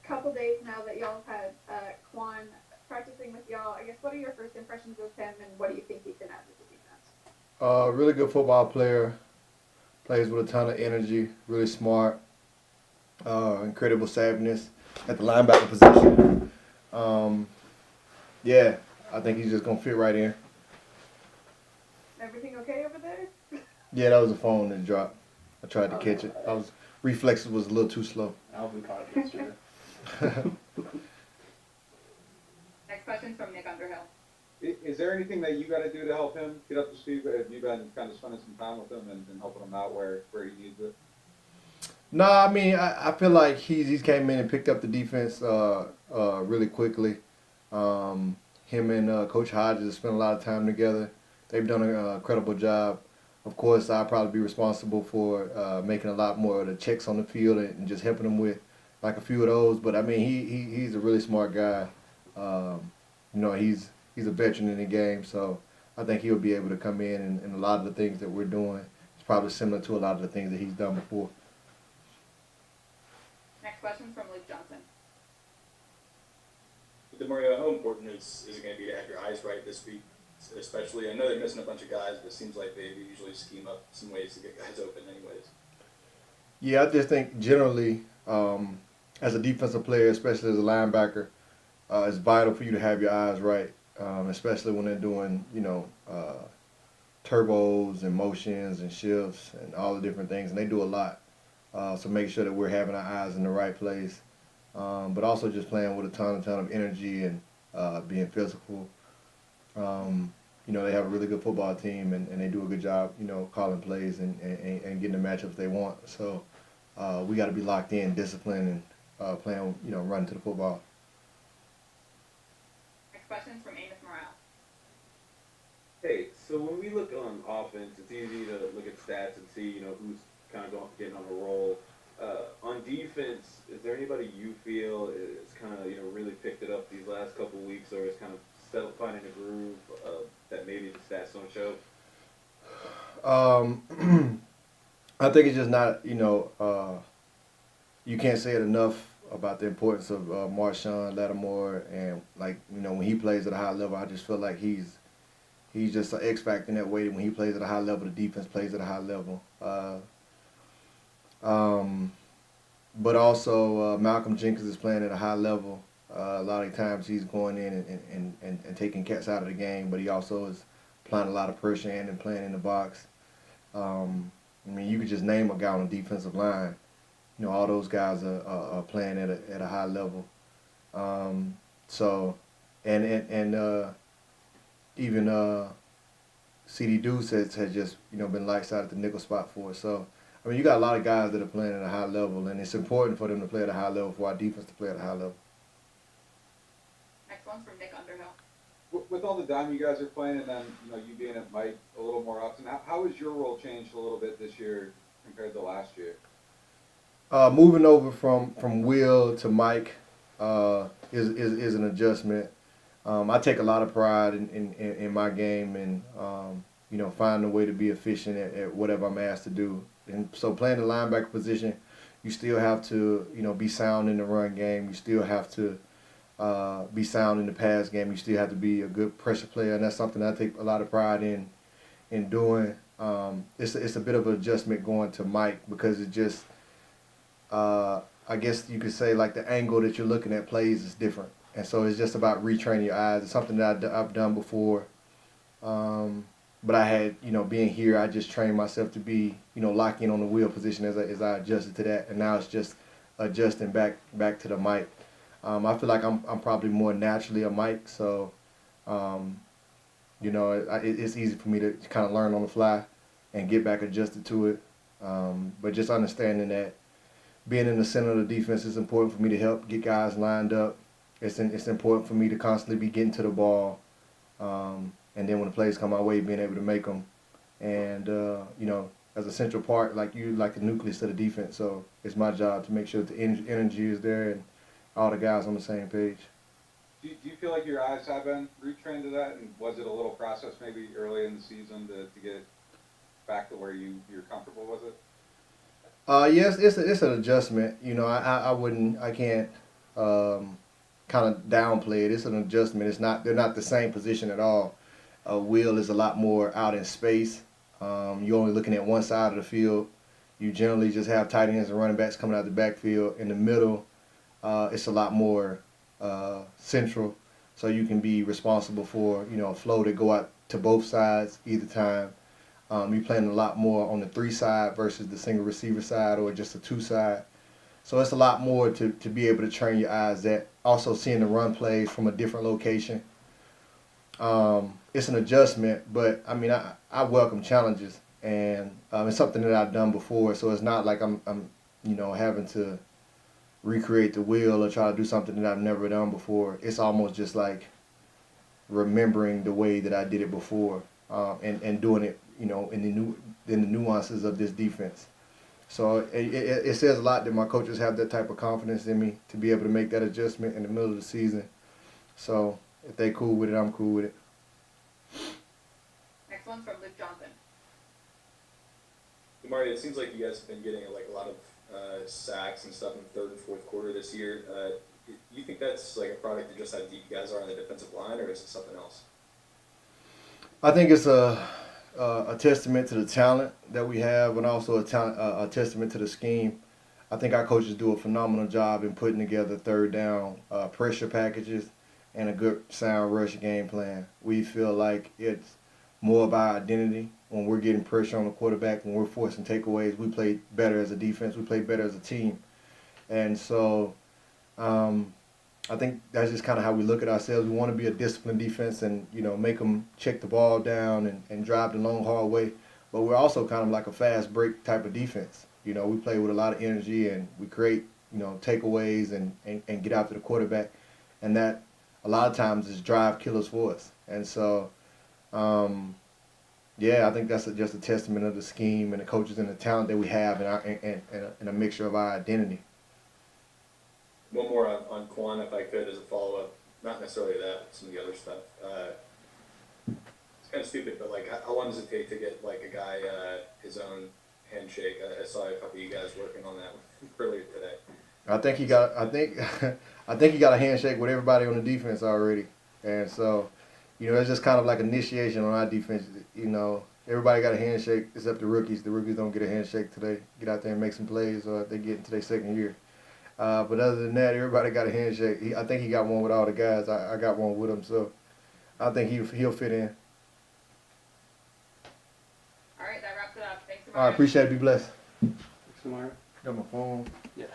Couple days now that y'all have had Quan practicing with y'all, I guess what are your first impressions of him, and what do you think he can add to the defense? Really good football player. Plays with a ton of energy. Really smart. Incredible savviness at the linebacker position. Um, yeah, I think he's just gonna fit right in. Everything okay over there? Yeah, that was a phone that dropped. I tried to Okay. catch it. I was reflexes was a little too slow. Alvin caught it yesterday. Next question's from Nick Underhill. Is there anything that you got to do to help him get up to speed? Have you been kind of spending some time with him and helping him out where he needs it? No, I mean I feel like he's came in and picked up the defense really quickly. Him and Coach Hodges have spent a lot of time together. They've done an incredible job. Of course, I'll probably be responsible for making a lot more of the checks on the field and just helping him with like a few of those. But I mean, he's a really smart guy. He's a veteran in the game, so I think he'll be able to come in and a lot of the things that we're doing is probably similar to a lot of the things that he's done before. Next question's from Luke Johnson. Demario, how important is it going to be to have your eyes right this week? Especially, I know they're missing a bunch of guys, but it seems like they usually scheme up some ways to get guys open, anyways. Yeah, I just think generally, as a defensive player, especially as a linebacker, it's vital for you to have your eyes right, especially when they're doing, turbos and motions and shifts and all the different things, and they do a lot. So make sure that we're having our eyes in the right place, but also just playing with a ton of energy and being physical. They have a really good football team, and they do a good job, calling plays and getting the matchups they want. So we got to be locked in, disciplined, and playing, running to the football. Next question's from Amos Morale. Hey, so when we look on offense, it's easy to look at stats and see, who's kind of getting on a roll. On defense, is there anybody you feel is kind of, really picked it up these last couple of weeks, or is kind of finding a groove that maybe the stats don't show? I think it's just not, you can't say it enough about the importance of Marshawn Lattimore, and when he plays at a high level, I just feel like he's just an X factor in that way. When he plays at a high level, the defense plays at a high level. But also Malcolm Jenkins is playing at a high level. A lot of times he's going in and taking cats out of the game, but he also is applying a lot of pressure and playing in the box. You could just name a guy on the defensive line. All those guys are playing at a high level. So, even CD Deuce has just been lights out at the nickel spot for us. So, you got a lot of guys that are playing at a high level, and it's important for them to play at a high level for our defense to play at a high level. Next one's from Nick Underhill. With all the dime you guys are playing, and then you being at Mike a little more often, how has your role changed a little bit this year compared to last year? Moving over from Will to Mike is an adjustment. I take a lot of pride in my game and finding a way to be efficient at whatever I'm asked to do. And so playing the linebacker position, you still have to be sound in the run game. You still have to be sound in the pass game. You still have to be a good pressure player, and that's something I take a lot of pride in doing. It's a bit of an adjustment going to Mike because it just I guess you could say like the angle that you're looking at plays is different, and so it's just about retraining your eyes. It's something that I've done before, but I had being here, I just trained myself to be locking on the wheel position as I adjusted to that, and now it's just adjusting back to the mic. I feel like I'm probably more naturally a mic, so it's easy for me to kind of learn on the fly and get back adjusted to it. But just understanding that being in the center of the defense is important for me to help get guys lined up. It's important for me to constantly be getting to the ball, and then when the plays come my way, being able to make them. And as a central part, like the nucleus of the defense. So it's my job to make sure that the energy is there and all the guys on the same page. Do you feel like your eyes have been retrained to that? And was it a little process maybe early in the season to get back to where you're comfortable with it? Yes, it's an adjustment. You know, I can't kind of downplay it. It's an adjustment. They're not the same position at all. Will is a lot more out in space. You're only looking at one side of the field. You generally just have tight ends and running backs coming out the backfield. In the middle, it's a lot more central, so you can be responsible for a flow that go out to both sides either time. You're playing a lot more on the 3 side versus the single receiver side or just the 2 side. So it's a lot more to be able to train your eyes at. Also seeing the run plays from a different location. It's an adjustment, but I mean I welcome challenges, and it's something that I've done before. So it's not like I'm having to recreate the wheel or try to do something that I've never done before. It's almost just like remembering the way that I did it before, and doing it in the nuances of this defense. So it says a lot that my coaches have that type of confidence in me to be able to make that adjustment in the middle of the season. So if they cool with it, I'm cool with it. Next one's from Luke Johnson. Demario, it seems like you guys have been getting like a lot of sacks and stuff in the third and fourth quarter this year. You think that's like a product of just how deep you guys are on the defensive line, or is it something else? I think it's a testament to the talent that we have, and also a testament to the scheme. I think our coaches do a phenomenal job in putting together third down pressure packages and a good sound rush game plan. We feel like it's more about identity. When we're getting pressure on the quarterback, when we're forcing takeaways, we play better as a defense. We play better as a team. And so I think that's just kind of how we look at ourselves. We want to be a disciplined defense and, make them check the ball down and drive the long, hard way. But we're also kind of like a fast break type of defense. We play with a lot of energy, and we create, takeaways and get after the quarterback. And that a lot of times is drive killers for us. And so, I think that's just a testament of the scheme and the coaches and the talent that we have and a mixture of our identity. One more on Quan, if I could, as a follow-up. Not necessarily that, but some of the other stuff. It's kind of stupid, but like, how long does it take to get like a guy his own handshake? I saw a couple of you guys working on that earlier today. I think he got a handshake with everybody on the defense already, and so it's just kind of like initiation on our defense. Everybody got a handshake except the rookies. The rookies don't get a handshake today. Get out there and make some plays, or they get into their second year. But other than that, everybody got a handshake. I think he got one with all the guys. I got one with him, so I think he'll fit in. All right, that wraps it up. Thanks, Demario. All right, appreciate it. Be blessed. Thanks, Demario. Got my phone. Yeah.